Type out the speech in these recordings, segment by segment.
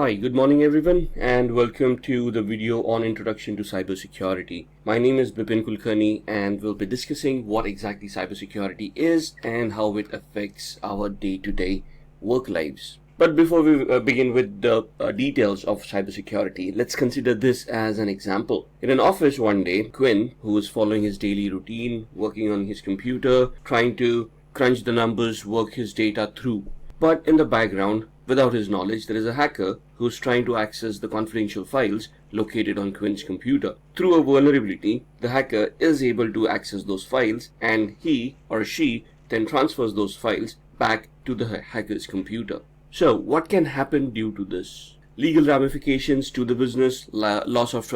Hi, good morning everyone and welcome to the video on Introduction to Cybersecurity. My name is Bipin Kulkarni and we'll be discussing what exactly cybersecurity is and how it affects our day-to-day work lives. But before we begin with the details of cybersecurity, let's consider this as an example. In an office one day, Quinn, who was following his daily routine, working on his computer, trying to crunch the numbers, work his data through. But in the background, without his knowledge, there is a hacker who's trying to access the confidential files located on Quinn's computer. Through a vulnerability, the hacker is able to access those files and he or she then transfers those files back to the hacker's computer. So what can happen due to this? Legal ramifications to the business, loss of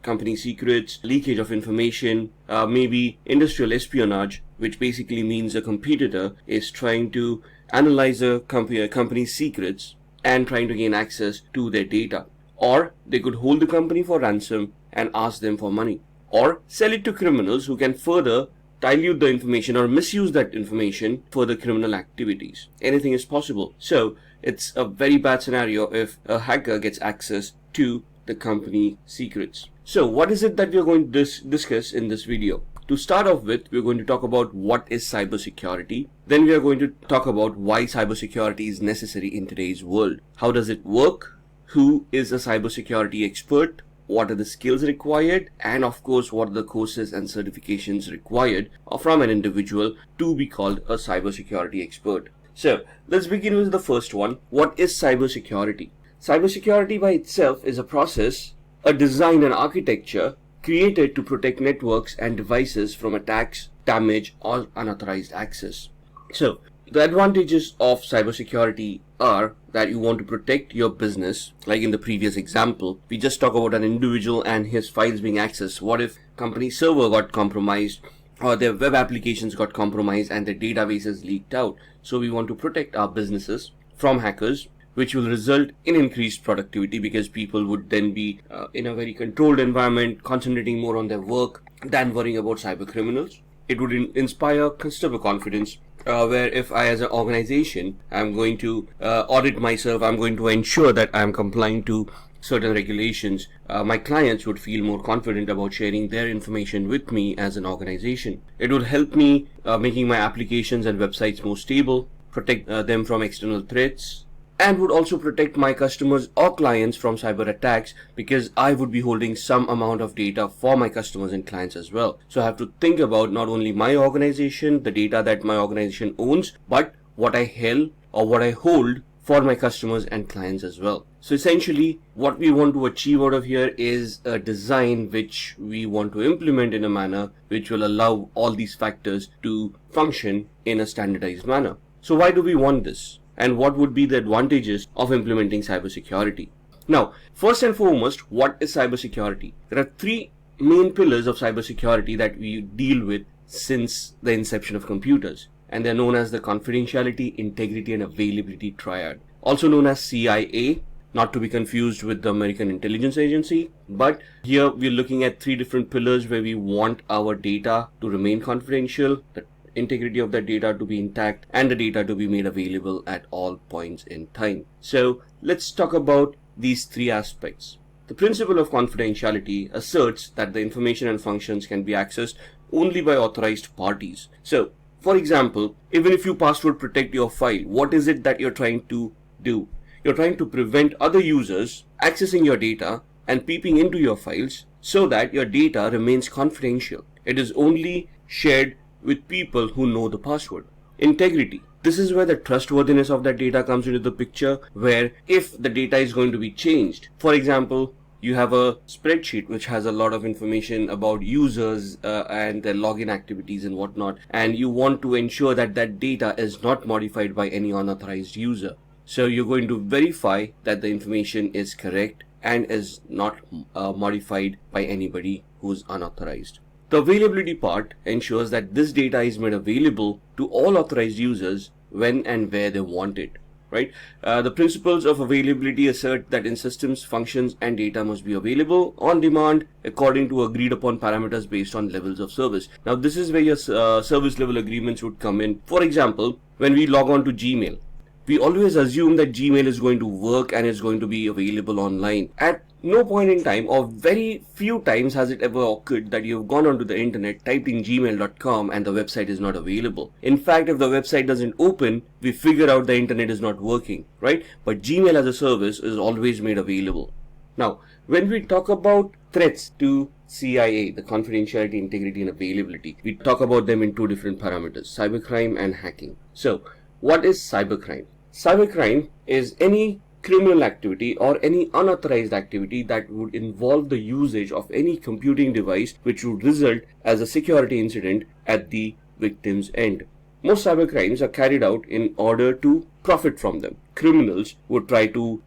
company secrets, leakage of information, maybe industrial espionage, which basically means a competitor is trying to analyze a company's secrets and trying to gain access to their data. Or they could hold the company for ransom and ask them for money. Or sell it to criminals who can further dilute the information or misuse that information for the criminal activities. Anything is possible. So it's a very bad scenario if a hacker gets access to the company secrets. So what is it that we are going to discuss in this video? To start off with, we're going to talk about what is cybersecurity. Then we are going to talk about why cybersecurity is necessary in today's world. How does it work? Who is a cybersecurity expert? What are the skills required? And of course, what are the courses and certifications required from an individual to be called a cybersecurity expert? So let's begin with the first one. What is cybersecurity? Cybersecurity by itself is a process, a design and architecture created to protect networks and devices from attacks, damage, or unauthorized access. So, the advantages of cybersecurity are that you want to protect your business. Like in the previous example, we just talked about an individual and his files being accessed. What if company server got compromised or their web applications got compromised and their databases leaked out? So we want to protect our businesses from hackers, which will result in increased productivity because people would then be in a very controlled environment, concentrating more on their work than worrying about cyber criminals. It would inspire customer confidence, where if I as an organization, I'm going to audit myself, I'm going to ensure that I'm complying to certain regulations, my clients would feel more confident about sharing their information with me as an organization. It would help me making my applications and websites more stable, protect them from external threats, and would also protect my customers or clients from cyber attacks because I would be holding some amount of data for my customers and clients as well. So I have to think about not only my organization, the data that my organization owns, but what I held or what I hold for my customers and clients as well. So essentially, what we want to achieve out of here is a design which we want to implement in a manner which will allow all these factors to function in a standardized manner. So why do we want this? And what would be the advantages of implementing cybersecurity? Now, first and foremost, what is cybersecurity? There are three main pillars of cybersecurity that we deal with since the inception of computers, and they're known as the confidentiality, integrity, and availability triad, also known as CIA, not to be confused with the American Intelligence Agency. But here we're looking at three different pillars where we want our data to remain confidential, the integrity of that data to be intact, and the data to be made available at all points in time. So let's talk about these three aspects. The principle of confidentiality asserts that the information and functions can be accessed only by authorized parties. So, for example, even if you password protect your file, what is it that you're trying to do? You're trying to prevent other users accessing your data and peeping into your files so that your data remains confidential. It is only shared with people who know the password. Integrity. This is where the trustworthiness of that data comes into the picture, where if the data is going to be changed, for example, you have a spreadsheet which has a lot of information about users and their login activities and whatnot, and you want to ensure that that data is not modified by any unauthorized user. So you're going to verify that the information is correct and is not modified by anybody who's unauthorized. The availability part ensures that this data is made available to all authorized users when and where they want it, right? The principles of availability assert that in systems, functions, and data must be available on demand according to agreed upon parameters based on levels of service. Now, this is where your service level agreements would come in. For example, when we log on to Gmail, We always assume that Gmail is going to work and is going to be available online. At no point in time, or very few times, has it ever occurred that you've gone onto the internet, typed in gmail.com, and the website is not available. In fact, if the website doesn't open, we figure out the internet is not working, right? But Gmail as a service is always made available. Now, when we talk about threats to CIA, the confidentiality, integrity, and availability, we talk about them in two different parameters: cybercrime and hacking. So, what is cybercrime? Cybercrime is any criminal activity or any unauthorized activity that would involve the usage of any computing device which would result as a security incident at the victim's end. Most cybercrimes are carried out in order to profit from them. Criminals would try to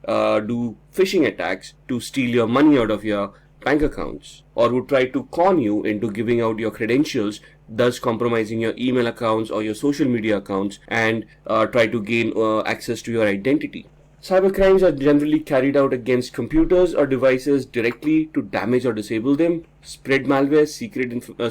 do phishing attacks to steal your money out of your bank accounts, or would try to con you into giving out your credentials, thus compromising your email accounts or your social media accounts, and try to gain access to your identity. Cybercrimes are generally carried out against computers or devices directly to damage or disable them, spread malware,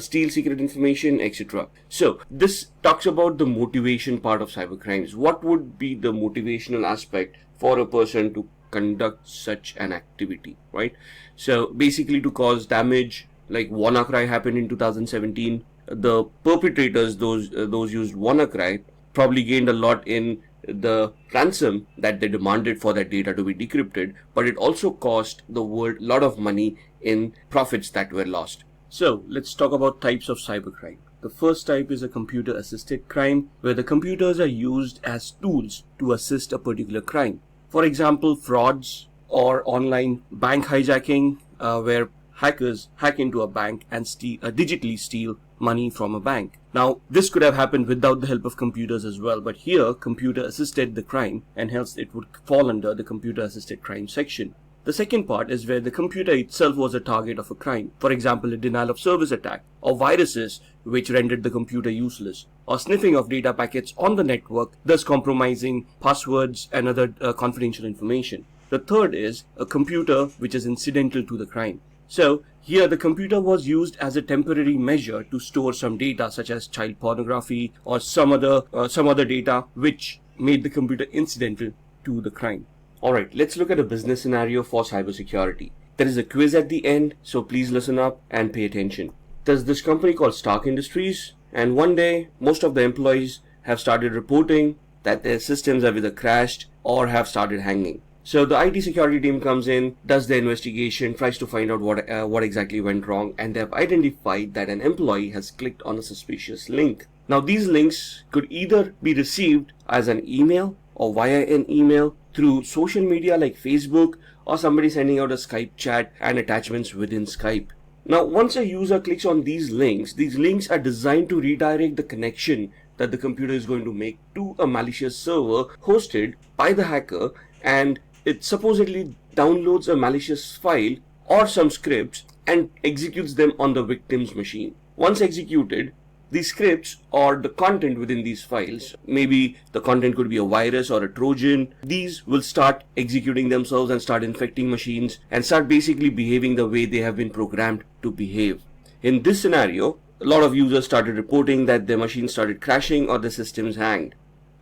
steal secret information, etc. So this talks about the motivation part of cybercrimes. What would be the motivational aspect for a person to conduct such an activity, right? So basically to cause damage, like WannaCry happened in 2017. The perpetrators, those used WannaCry, probably gained a lot in the ransom that they demanded for that data to be decrypted, but it also cost the world a lot of money in profits that were lost. So let's talk about types of cybercrime. The first type is a computer-assisted crime, where the computers are used as tools to assist a particular crime. For example, frauds or online bank hijacking, where hackers hack into a bank and digitally steal money from a bank. Now, this could have happened without the help of computers as well, but here computer assisted the crime, and hence it would fall under the computer assisted crime section. The second part is where the computer itself was a target of a crime. For example, a denial of service attack, or viruses which rendered the computer useless, or sniffing of data packets on the network, thus compromising passwords and other confidential information. The third is a computer which is incidental to the crime. So here the computer was used as a temporary measure to store some data such as child pornography or some other data which made the computer incidental to the crime. Alright, let's look at a business scenario for cybersecurity. There is a quiz at the end, so please listen up and pay attention. There's this company called Stark Industries, and one day most of the employees have started reporting that their systems have either crashed or have started hanging. So the IT security team comes in, does the investigation, tries to find out what exactly went wrong, and they have identified that an employee has clicked on a suspicious link. Now these links could either be received as an email or via an email through social media like Facebook, or somebody sending out a Skype chat and attachments within Skype. Now once a user clicks on these links are designed to redirect the connection that the computer is going to make to a malicious server hosted by the hacker, and it supposedly downloads a malicious file or some scripts and executes them on the victim's machine. Once executed, these scripts or the content within these files, maybe the content could be a virus or a Trojan, these will start executing themselves and start infecting machines and start basically behaving the way they have been programmed to behave. In this scenario, a lot of users started reporting that their machines started crashing or the systems hanged.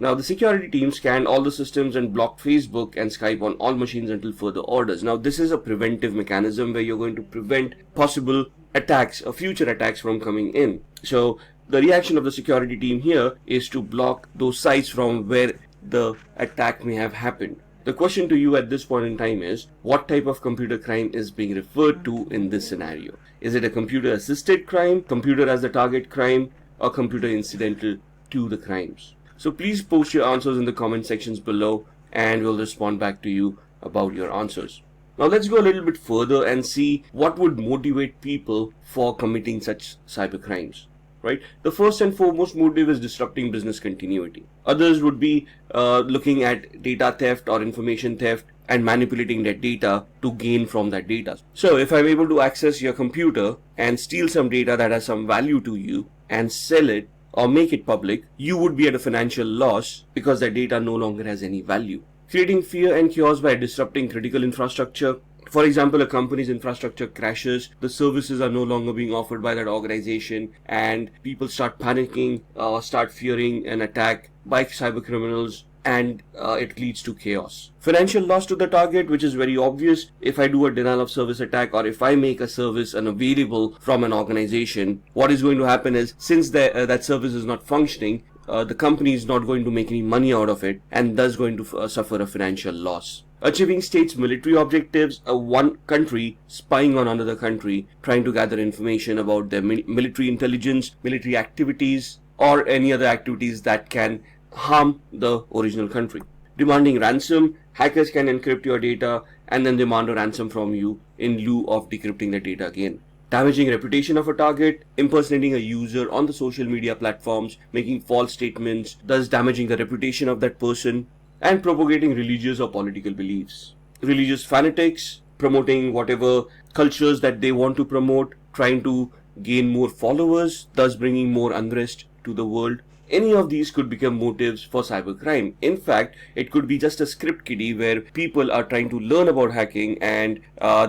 Now the security team scanned all the systems and blocked Facebook and Skype on all machines until further orders. Now this is a preventive mechanism where you're going to prevent possible attacks or future attacks from coming in. So the reaction of the security team here is to block those sites from where the attack may have happened. The question to you at this point in time is, what type of computer crime is being referred to in this scenario? Is it a computer assisted crime, computer as the target crime, or computer incidental to the crimes? So please post your answers in the comment sections below and we'll respond back to you about your answers. Now let's go a little bit further and see what would motivate people for committing such cyber crimes. Right? The first and foremost motive is disrupting business continuity. Others would be looking at data theft or information theft and manipulating that data to gain from that data. So if I'm able to access your computer and steal some data that has some value to you and sell it or make it public, you would be at a financial loss because that data no longer has any value. Creating fear and chaos by disrupting critical infrastructure, For example, a company's infrastructure crashes, the services are no longer being offered by that organization, and people start panicking, start fearing an attack by cyber criminals, and it leads to chaos. Financial loss to the target, which is very obvious. If I do a denial of service attack, or if I make a service unavailable from an organization, what is going to happen is, since that service is not functioning, the company is not going to make any money out of it, and thus going to suffer a financial loss. Achieving states' military objectives, one country spying on another country, trying to gather information about their military intelligence, military activities, or any other activities that can harm the original country. Demanding ransom, hackers can encrypt your data and then demand a ransom from you in lieu of decrypting the data again. Damaging reputation of a target, impersonating a user on the social media platforms, making false statements, thus damaging the reputation of that person, and propagating religious or political beliefs. Religious fanatics, promoting whatever cultures that they want to promote, trying to gain more followers, thus bringing more unrest to the world. Any of these could become motives for cybercrime. In fact, it could be just a script kiddie where people are trying to learn about hacking and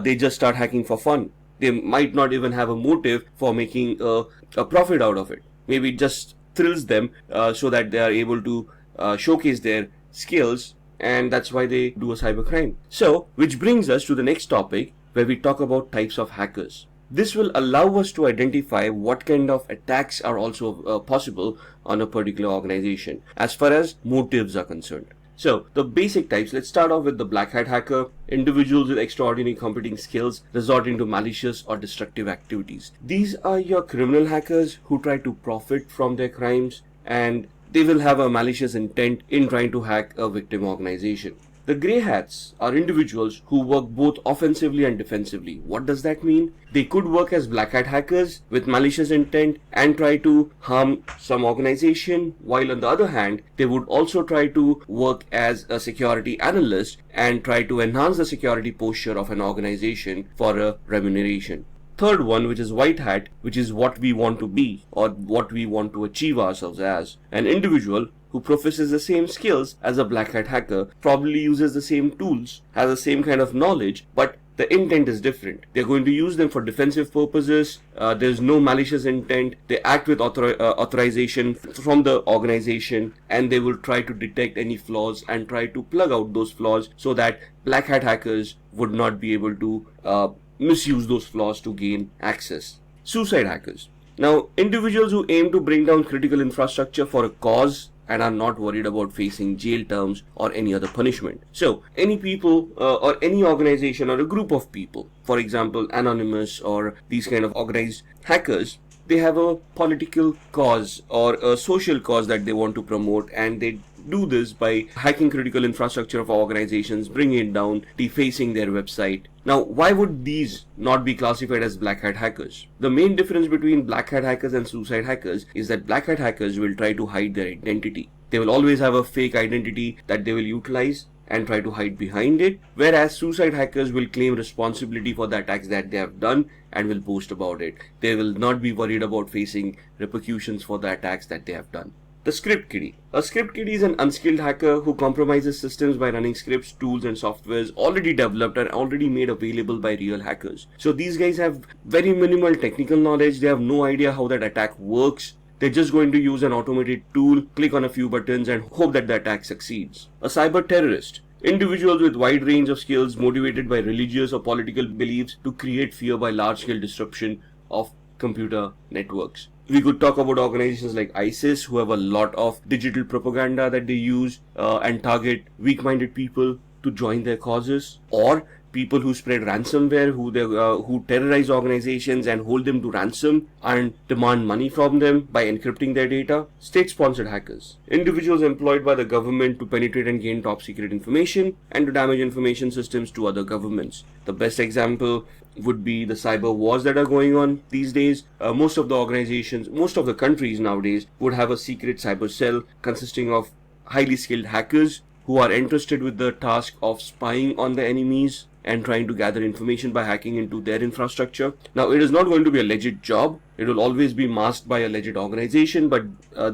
they just start hacking for fun. They might not even have a motive for making a profit out of it. Maybe it just thrills them so that they are able to showcase their skills, and that's why they do a cybercrime. So, which brings us to the next topic, where we talk about types of hackers. This will allow us to identify what kind of attacks are also possible on a particular organization as far as motives are concerned. So, the basic types, let's start off with the black hat hacker, individuals with extraordinary computing skills resorting to malicious or destructive activities. These are your criminal hackers who try to profit from their crimes, and they will have a malicious intent in trying to hack a victim organization. The grey hats are individuals who work both offensively and defensively. What does that mean? They could work as black hat hackers with malicious intent and try to harm some organization, while on the other hand, they would also try to work as a security analyst and try to enhance the security posture of an organization for a remuneration. Third one, which is white hat, which is what we want to be or what we want to achieve ourselves as. An individual who professes the same skills as a black hat hacker, probably uses the same tools, has the same kind of knowledge, but the intent is different. They're going to use them for defensive purposes. There's no malicious intent. They act with authorization from the organization, and they will try to detect any flaws and try to plug out those flaws so that black hat hackers would not be able to misuse those flaws to gain access. Suicide hackers. Now, individuals who aim to bring down critical infrastructure for a cause and are not worried about facing jail terms or any other punishment. So, any people or any organization or a group of people, for example, Anonymous or these kind of organized hackers, they have a political cause or a social cause that they want to promote, and they do this by hacking critical infrastructure of organizations, bringing it down, defacing their website. Now, why would these not be classified as black hat hackers? The main difference between black hat hackers and suicide hackers is that black hat hackers will try to hide their identity. They will always have a fake identity that they will utilize and try to hide behind it, whereas suicide hackers will claim responsibility for the attacks that they have done and will boast about it. They will not be worried about facing repercussions for the attacks that they have done. The script kiddie. A script kiddie is an unskilled hacker who compromises systems by running scripts, tools and softwares already developed and already made available by real hackers. So these guys have very minimal technical knowledge. They have no idea how that attack works. They're just going to use an automated tool, click on a few buttons and hope that the attack succeeds. A cyber terrorist. Individuals with wide range of skills motivated by religious or political beliefs to create fear by large-scale disruption of computer networks. We could talk about organizations like ISIS, who have a lot of digital propaganda that they use and target weak-minded people to join their causes, or people who spread ransomware, who terrorize organizations and hold them to ransom and demand money from them by encrypting their data. State-sponsored hackers. Individuals employed by the government to penetrate and gain top-secret information and to damage information systems to other governments. The best example would be the cyber wars that are going on these days. Most of the organizations, most of the countries nowadays would have a secret cyber cell consisting of highly skilled hackers who are entrusted with the task of spying on the enemies and trying to gather information by hacking into their infrastructure. Now, it is not going to be a legit job. It will always be masked by a legit organization, but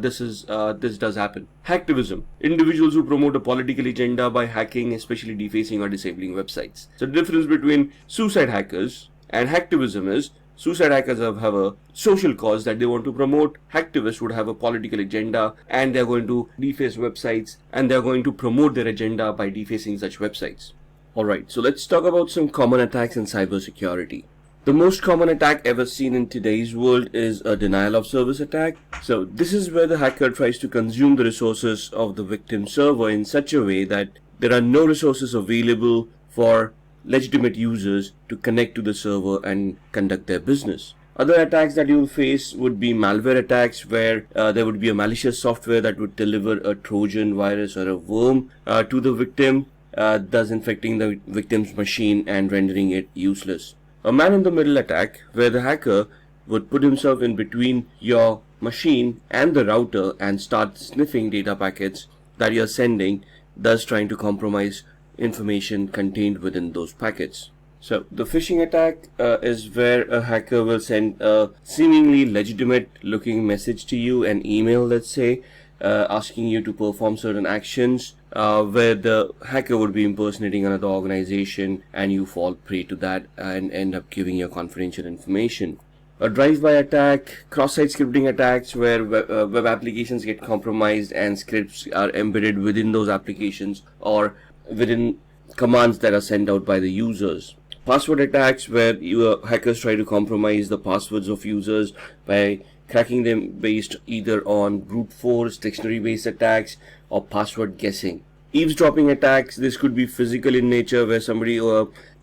this does happen. Hacktivism: individuals who promote a political agenda by hacking, especially defacing or disabling websites. So the difference between suicide hackers and hacktivism is suicide hackers have a social cause that they want to promote. Hacktivists would have a political agenda and they're going to deface websites and they're going to promote their agenda by defacing such websites. Alright, so let's talk about some common attacks in cybersecurity. The most common attack ever seen in today's world is a denial of service attack. So this is where the hacker tries to consume the resources of the victim server in such a way that there are no resources available for legitimate users to connect to the server and conduct their business. Other attacks that you will face would be malware attacks, where there would be a malicious software that would deliver a Trojan virus or a worm to the victim, thus infecting the victim's machine and rendering it useless. A man-in-the-middle attack, where the hacker would put himself in between your machine and the router and start sniffing data packets that you're sending, thus trying to compromise information contained within those packets. So the phishing attack is where a hacker will send a seemingly legitimate looking message to you, an email, let's say, asking you to perform certain actions, where the hacker would be impersonating another organization and you fall prey to that and end up giving your confidential information. A drive-by attack, cross-site scripting attacks, where web applications get compromised and scripts are embedded within those applications or within commands that are sent out by the users. Password attacks, where hackers try to compromise the passwords of users by cracking them based either on brute force, dictionary-based attacks, or password guessing. Eavesdropping attacks, this could be physical in nature, where somebody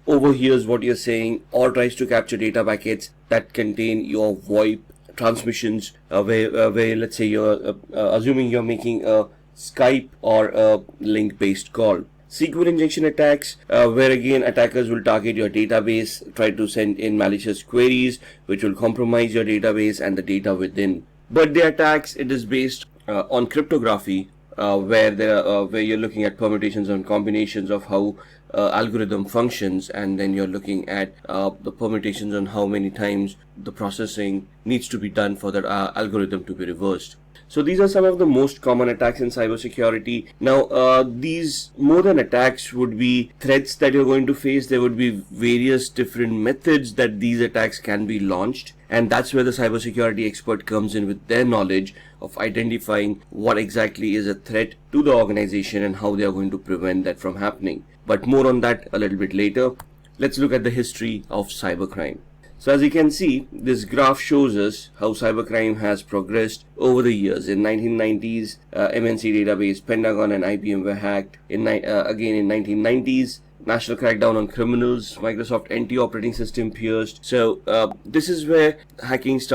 overhears what you're saying or tries to capture data packets that contain your VoIP transmissions, where let's say you're assuming you're making a Skype or a link-based call. SQL injection attacks, where again attackers will target your database, try to send in malicious queries which will compromise your database and the data within. Birthday attacks, it is based on cryptography, where you're looking at permutations and combinations of how algorithm functions, and then you're looking at the permutations on how many times the processing needs to be done for that algorithm to be reversed. So these are some of the most common attacks in cybersecurity. Now, these more than attacks would be threats that you're going to face. There would be various different methods that these attacks can be launched. And that's where the cybersecurity expert comes in with their knowledge of identifying what exactly is a threat to the organization and how they are going to prevent that from happening. But more on that a little bit later. Let's look at the history of cybercrime. So as you can see, this graph shows us how cybercrime has progressed over the years. In 1990s, MNC database, Pentagon and IBM were hacked. Again in 1990s, national crackdown on criminals, Microsoft NT operating system pierced. So this is where hacking started